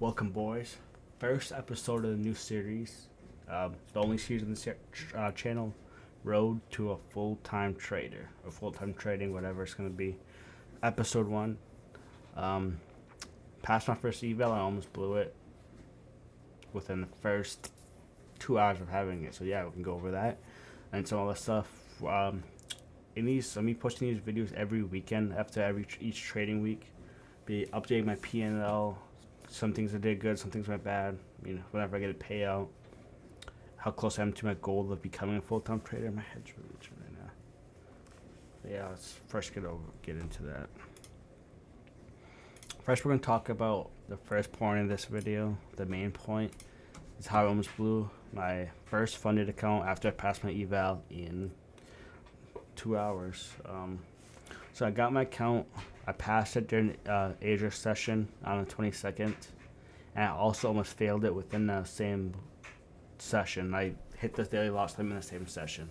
Welcome, boys. First episode of the new series, the only series on the channel, Road to a Full-Time Trader, or full-time trading, whatever it's going to be. Episode 1. Um, Passed my first eval, I almost blew it within the first 2 hours of having it. So yeah, we can go over that and some other stuff. Me posting these videos every weekend after each trading week. Be updating my P&L. Some things I did good, some things went bad. Whenever I get a payout, how close I am to my goal of becoming a full-time trader. My head's really itching right now. But yeah, let's first get into that. First, we're gonna talk about the first point of this video. The main point is how I almost blew my first funded account after I passed my eval in 2 hours. So I got my account. I passed it during Asia session on the 22nd, and I also almost failed it within the same session. I hit the daily loss limit in the same session.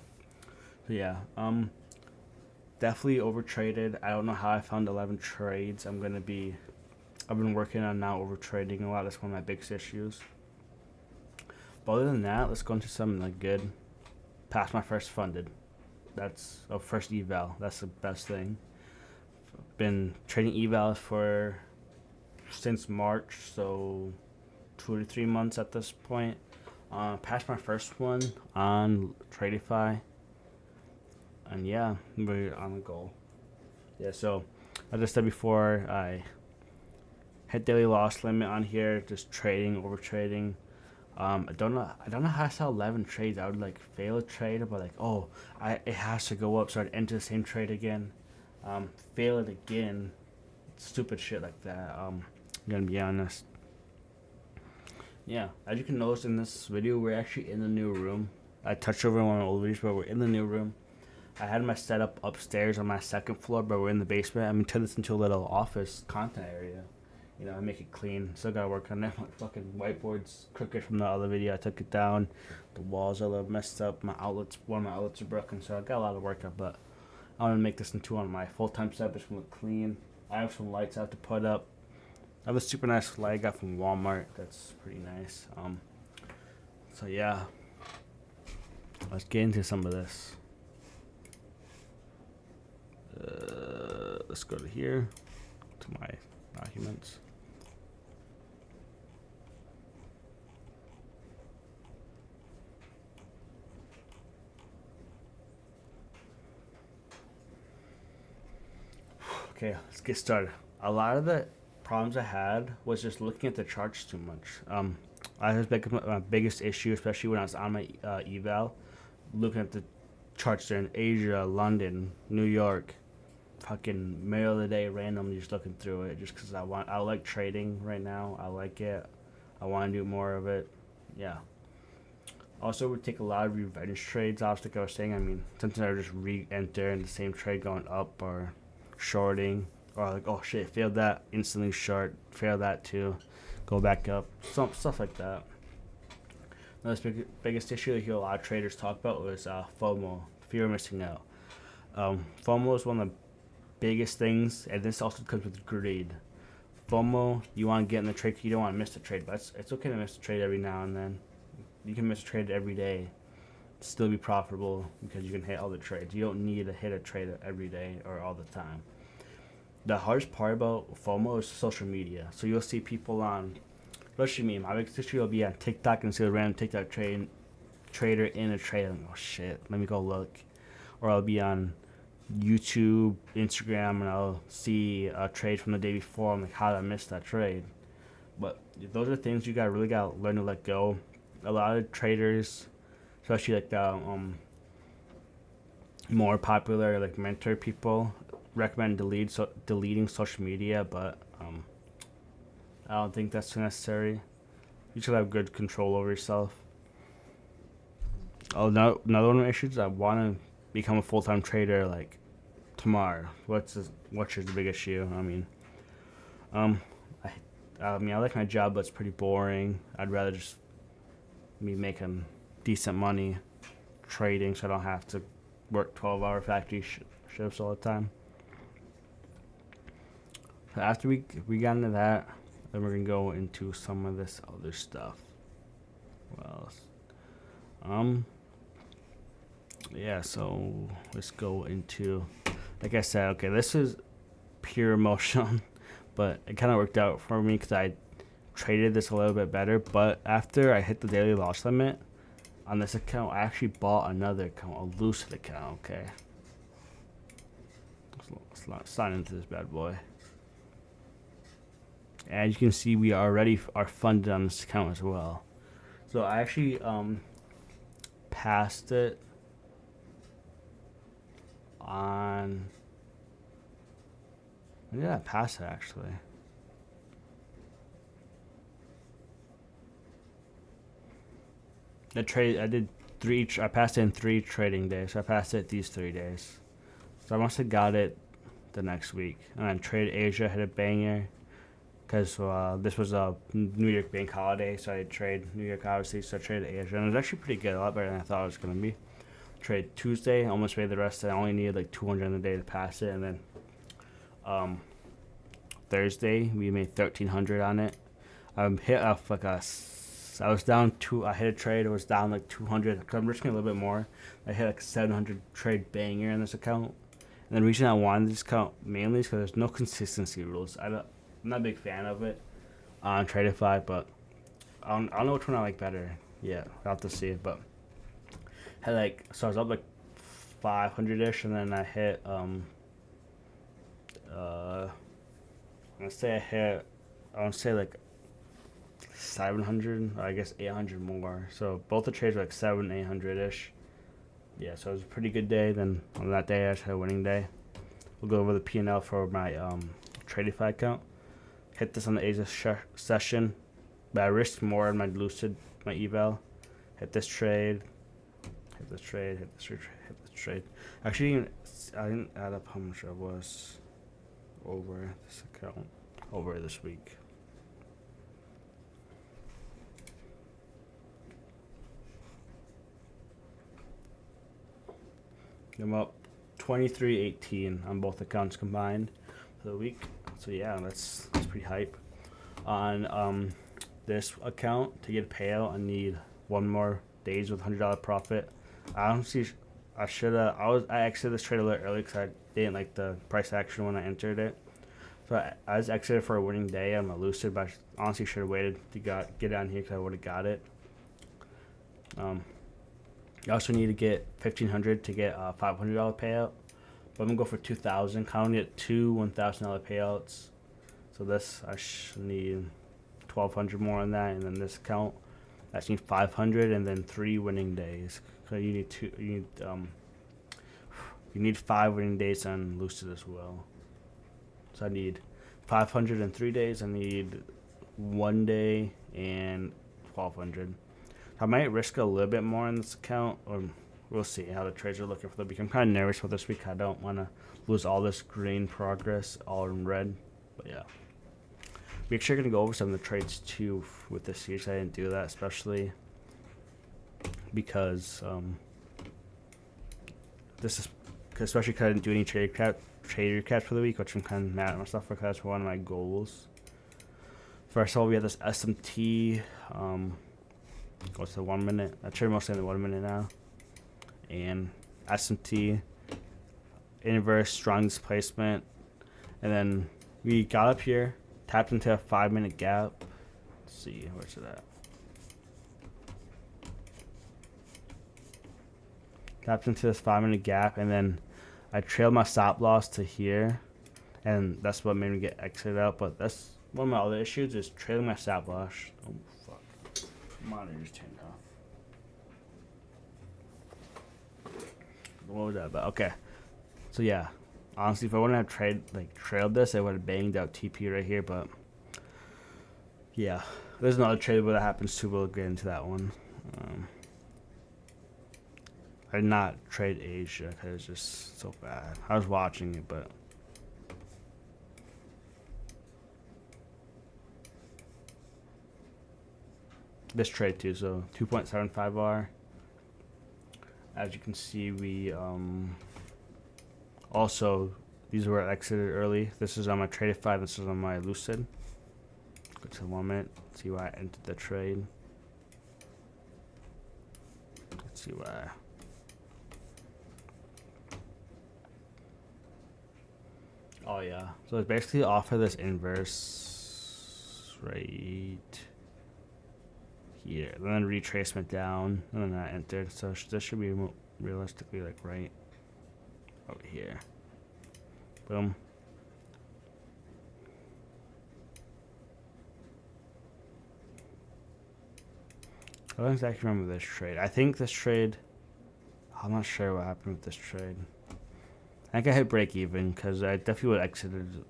So yeah, definitely overtraded. I don't know how I found 11 trades. I've been working on not overtrading a lot. That's one of my biggest issues. But other than that, let's go into something good. Passed my first funded. That's a first eval. That's the best thing. Been trading evals since March, so 2 to 3 months at this point. Passed my first one on Tradify, and yeah, we're on the goal. Yeah, so as I said before, I hit daily loss limit on here, just over trading. I don't know how to sell 11 trades. I would fail a trade, but it has to go up, so I'd enter the same trade again. Fail it again, stupid shit like that. I'm gonna be honest. Yeah, as you can notice in this video, we're actually in the new room. I touched over one of the old videos, but we're in the new room. I had my setup upstairs on my second floor, but we're in the basement. I'm gonna turn this into a little office content area. I make it clean. Still gotta work on that. My fucking whiteboard's crooked from the other video. I took it down. The walls are a little messed up. One of my outlets are broken, so I got a lot of work up, but I want to make this into one of my full-time setup. It's gonna look clean. I have some lights I have to put up. I have a super nice light I got from Walmart. That's pretty nice. So yeah, let's get into some of this. Let's go to here, to my documents. Okay, let's get started. A lot of the problems I had was just looking at the charts too much. I was my biggest issue, especially when I was on my eval, looking at the charts there in Asia, London, New York, fucking middle of the day, randomly just looking through it, just because I like trading right now. I like it. I want to do more of it. Yeah. Also, would take a lot of revenge trades. Like I was saying, sometimes I would just re-enter in the same trade going up or shorting, or oh shit, failed that, instantly short, failed that too, go back up, some stuff like that. Another biggest issue that a lot of traders talk about was FOMO, fear of missing out. FOMO is one of the biggest things, and this also comes with greed. FOMO, you want to get in the trade, you don't want to miss the trade, but it's okay to miss a trade every now and then. You can miss a trade every day, still be profitable, because you can hit all the trades. You don't need to hit a trade every day or all the time. The hardest part about FOMO is social media. So you'll see people on, especially me, my biggest issue will be on TikTok and see a random TikTok trader in a trade. I'm like, oh shit, let me go look. Or I'll be on YouTube, Instagram, and I'll see a trade from the day before. I'm like, how did I miss that trade? But those are things you really gotta learn to let go. A lot of traders, especially the more popular mentor people, recommend deleting social media, but I don't think that's necessary. You should have good control over yourself. Oh, no, another one of the issues, I want to become a full-time trader tomorrow. What's your big issue? I like my job, but it's pretty boring. I'd rather just be making decent money trading, so I don't have to work 12-hour factory shifts all the time. So after we got into that, Then we're gonna go into some of this other stuff. Well, yeah. So let's go into, like I said, okay, this is pure emotion, but it kind of worked out for me because I traded this a little bit better. But after I hit the daily loss limit on this account, I actually bought another account, a Lucid account. Okay, let's sign into this bad boy. As you can see, we already are funded on this account as well. So I actually passed it on. When did I pass it actually? I did three. I passed it in 3 trading days. So I passed it these 3 days. So I must have got it the next week. And then Trade Asia hit a banger because this was a New York bank holiday, so I trade New York obviously. So I traded Asia, and it was actually pretty good, a lot better than I thought it was gonna be. Trade Tuesday, almost made the rest. I only needed like 200 in the day to pass it, and then Thursday we made 1,300 on it. Hit off like a. I was down two. I hit a trade. It was down like 200. I'm risking a little bit more. I hit like a 700 trade banger in this account. And the reason I wanted this account mainly is because there's no consistency rules. I'm not a big fan of it on Tradify, but I don't know which one I like better. Yeah, I'll have to see it. But had so I was up like 500ish, and then I hit I want to say like 700, or I guess 800 more. So both the trades were like 800ish. Yeah, so it was a pretty good day. Then on that day, I just had a winning day. We'll go over the P&L for my Tradify account. Hit this on the Asia session, but I risked more in my Lucid, my eval. Hit this trade. Hit this trade. Hit this trade. Hit this trade. Actually, I didn't add up how much I was over this account over this week. I'm up 23.18 on both accounts combined for the week. So yeah, that's pretty hype. On this account, to get a payout, I need 1 more days with $100 profit. I exited this trade a little early because I didn't like the price action when I entered it. So I was exited for a winning day. I'm a Lucid, but I honestly should have waited to get on here because I would have got it. You also need to get 1,500 to get a $500 payout. But I'm gonna go for 2,000. I only get 2 $1,000 payouts. So this I should need 1,200 more on that, and then this account I just need 500, and then 3 winning days. So you need 5 winning days on Lucid as well. So I need 500 in 3 days. I need 1 day and 1,200. I might risk a little bit more in this account, or we'll see how the trades are looking for the week. I'm kind of nervous for this week. I don't want to lose all this green progress all in red, but yeah. We actually going to go over some of the trades too with this series. I didn't do that, especially because especially because I didn't do any trade recaps for the week, which I'm kind of mad at myself for because that's one of my goals. First of all, we have this SMT. What's the 1 minute? I trade mostly in the 1 minute now. And SMT, inverse, strong displacement. And then we got up here, tapped into a 5-minute gap. Let's see, where's it at? Tapped into this 5-minute gap, and then I trailed my stop loss to here. And that's what made me get exited out. But that's one of my other issues, is trailing my stop loss. Oh, fuck. Monitor's turned off. What was that about? Okay. So yeah, honestly, if I wouldn't have trailed this, I would have banged out TP right here. But yeah, there's another trade where that happens too. We'll get into that one. I did not trade Asia because it's just so bad. I was watching it, but this trade too. So 2.75R. As you can see, we also, these were exited early. This is on my Tradify. This is on my Lucid. Go to the 1 minute. See why I entered the trade. Let's see why. Oh yeah. So it's basically off of this inverse right here. And then retracement down. And then I entered. So this should be realistically like right over here. Boom. I don't exactly remember this trade. I think this trade, I'm not sure what happened with this trade. I think I hit break even because I definitely would have exited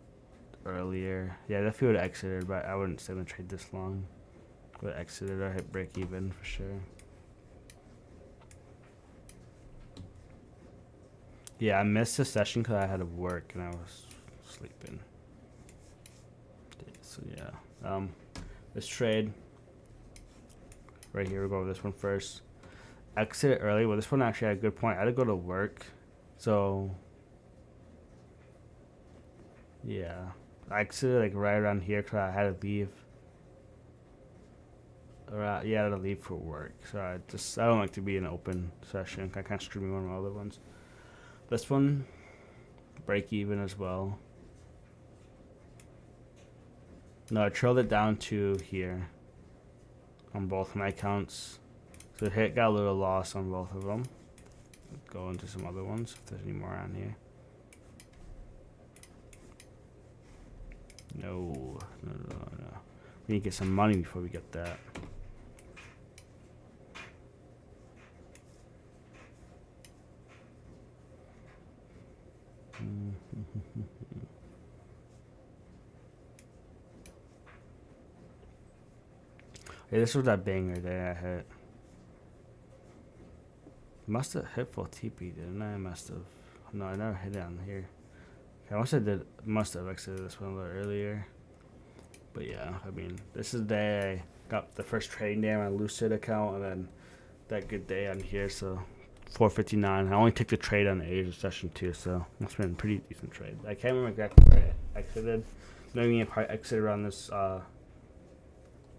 earlier. Yeah, I definitely would have exited, but I wouldn't stay in the trade this long. Would have exited or hit break even for sure. Yeah, I missed the session because I had to work and I was sleeping. So yeah, this trade right here, we'll go over this one first. Exit early. Well, this one actually had a good point. I had to go to work, so yeah, I exited like right around here because I had to leave. Yeah, I had to leave for work, so I don't like to be in an open session. I can't stream one of my other ones. This one, break even as well. No, I trailed it down to here on both my accounts. So the hit got a little lost on both of them. Go into some other ones if there's any more on here. No. We need to get some money before we get that. Hey, this was that banger there I hit. Must have hit full TP, didn't I? I must have. No, I never hit it on here. Okay, I must have exited this one a little earlier. But yeah, I mean, this is the day I got the first trading day on my Lucid account, and then that good day on here, so 459. I only took the trade on the Asia session too, so it's been a pretty decent trade. I can't remember exactly where I exited. Maybe if I exited around this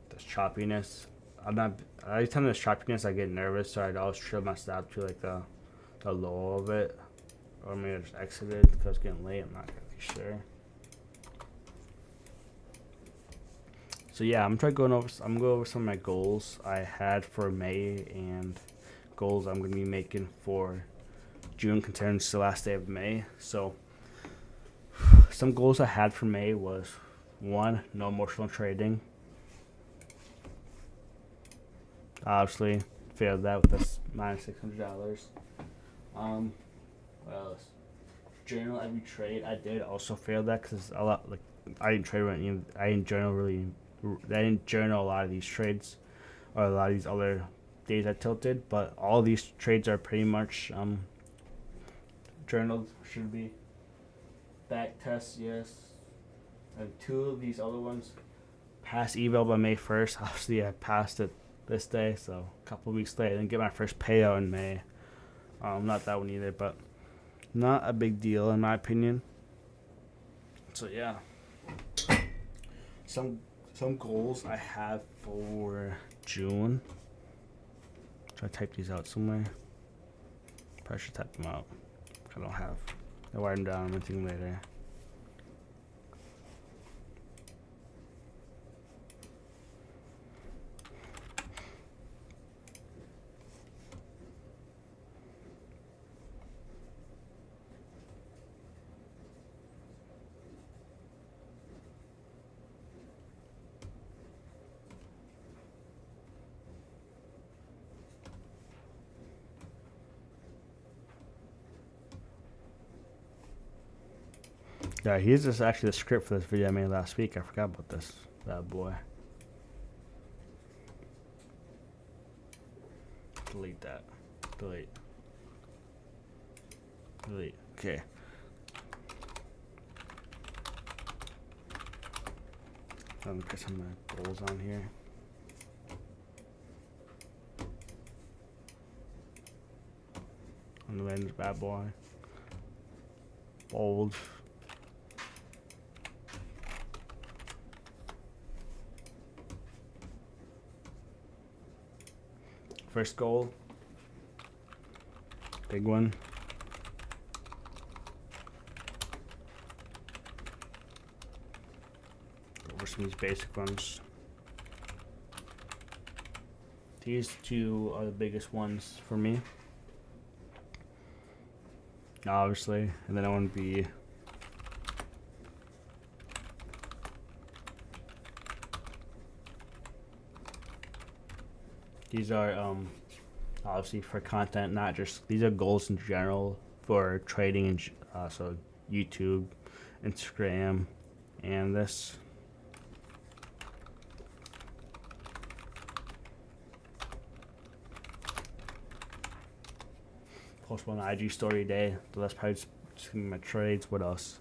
this choppiness. Every time there's choppiness, I get nervous, so I'd always trail my stop to like the low of it, or maybe I just exited because it's getting late. I'm not really sure. So yeah, I'm going over some of my goals I had for May and goals I'm gonna be making for June, considering it's the last day of May. So some goals I had for May was 1, no emotional trading. Obviously failed that with this -$600. What else? Journal every trade I did. Also failed that because a lot I didn't trade I didn't journal a lot of these trades or a lot of these other days I tilted, but all these trades are pretty much journaled. Should be back test, yes, and 2 of these other ones passed eval by May 1st. Obviously I passed it this day, so a couple of weeks later I didn't get my first payout in May. Not that one either, but not a big deal in my opinion. So yeah, some goals I have for June. Try to type these out somewhere. Probably should type them out. I don't have. I'll write them down and anything later. Yeah, here's just actually the script for this video I made last week. I forgot about this bad boy. Delete that. Delete. Okay. I'm gonna put some of my goals on here. On the lens, bad boy. Bold. First goal, big one. Go over some of these basic ones. These two are the biggest ones for me, obviously, and then I want to be these are obviously for content, not just these are goals in general for trading and so YouTube, Instagram, and this. Post one IG story a day. So that's probably just my trades. What else?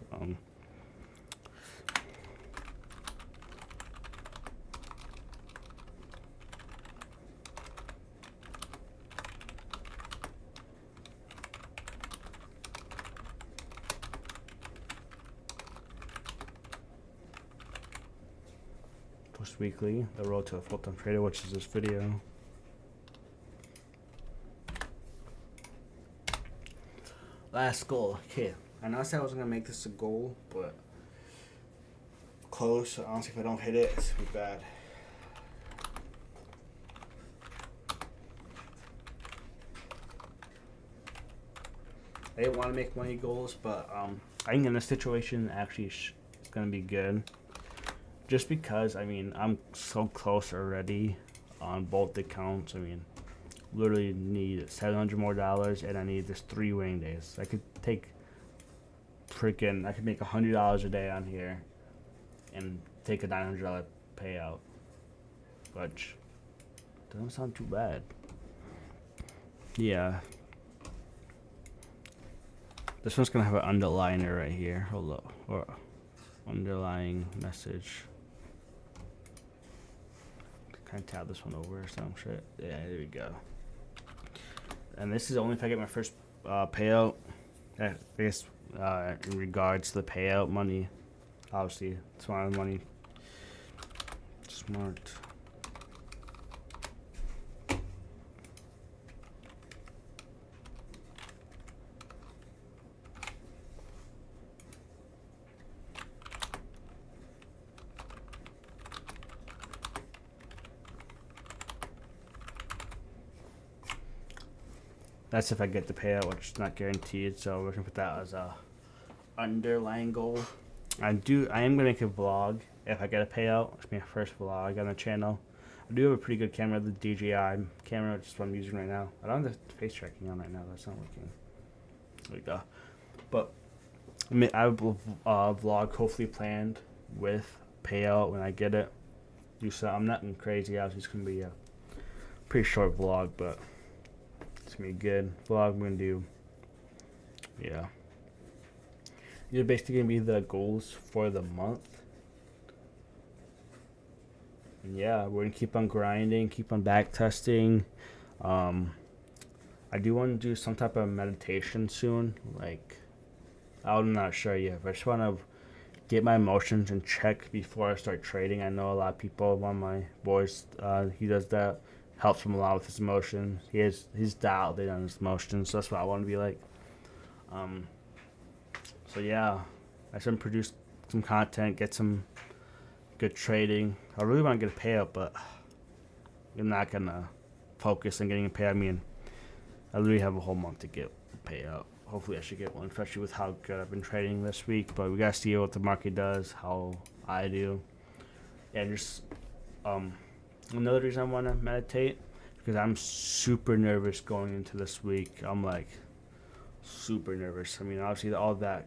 Post weekly. The road to a full-time trader, which is this video. Last goal. Okay, I know I said I was gonna make this a goal, but close. Honestly, if I don't hit it, it's gonna be bad. I didn't want to make money goals, but I think in this situation, actually, it's gonna be good. Just because, I mean, I'm so close already on both accounts. I mean, literally need $700 more, and I need this 3 winning days. I could take I could make $100 a day on here and take a $900 payout, which doesn't sound too bad. Yeah, this one's gonna have an underliner right here. Hold up, or underlying message. Kind of tab this one over or some shit. Yeah, there we go. And this is only if I get my first payout. I guess in regards to the payout money, obviously smart money. Smart. That's if I get the payout, which is not guaranteed. So we're gonna put that as a underlying goal. I am gonna make a vlog if I get a payout. It's my first vlog on the channel. I do have a pretty good camera, the DJI camera, which is what I'm using right now. I don't have the face tracking on right now. That's not working. There we go. But I have a vlog hopefully planned with payout when I get it. I'm nothing crazy. Obviously, it's gonna be a pretty short vlog, but it's gonna be a good vlog. I'm gonna do, yeah. These are basically gonna be the goals for the month. And yeah, we're gonna keep on grinding, keep on back testing. I do want to do some type of meditation soon. Like, I'm not sure yet, but I just want to get my emotions in check before I start trading. I know a lot of people, one of my boys, he does that. Helps him a lot with his emotions. He's dialed in on his emotions, so that's what I want to be like. So yeah, I should produce some content, get some good trading. I really want to get a payout, but I'm not gonna focus on getting a payout. I mean, I literally have a whole month to get a payout. Hopefully, I should get one, especially with how good I've been trading this week. But we gotta see what the market does, how I do, and just another reason I want to meditate, because I'm super nervous going into this week. I'm like super nervous. I mean, obviously all that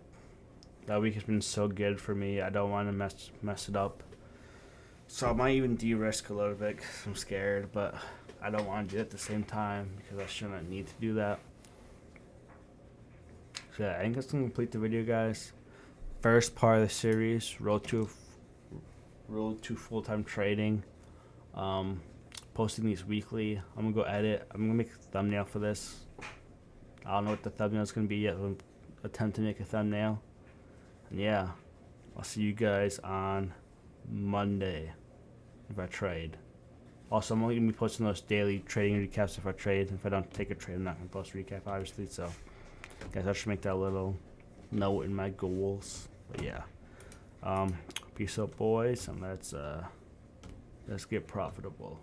week has been so good for me. I don't want to mess it up. So I might even de-risk a little bit because I'm scared, but I don't want to do it at the same time because I shouldn't need to do that. So yeah, I think that's going to complete the video, guys. First part of the series, Road to Full-Time Trading. Posting these weekly. I'm going to go edit. I'm going to make a thumbnail for this. I don't know what the thumbnail is going to be yet. I'm attempt to make a thumbnail. And yeah, I'll see you guys on Monday if I trade. Also, I'm only gonna be posting those daily trading recaps if I trade. If I don't take a trade, I'm not gonna post a recap, obviously. So, guys, I should make that little note in my goals. But yeah, peace out, boys, and let's get profitable.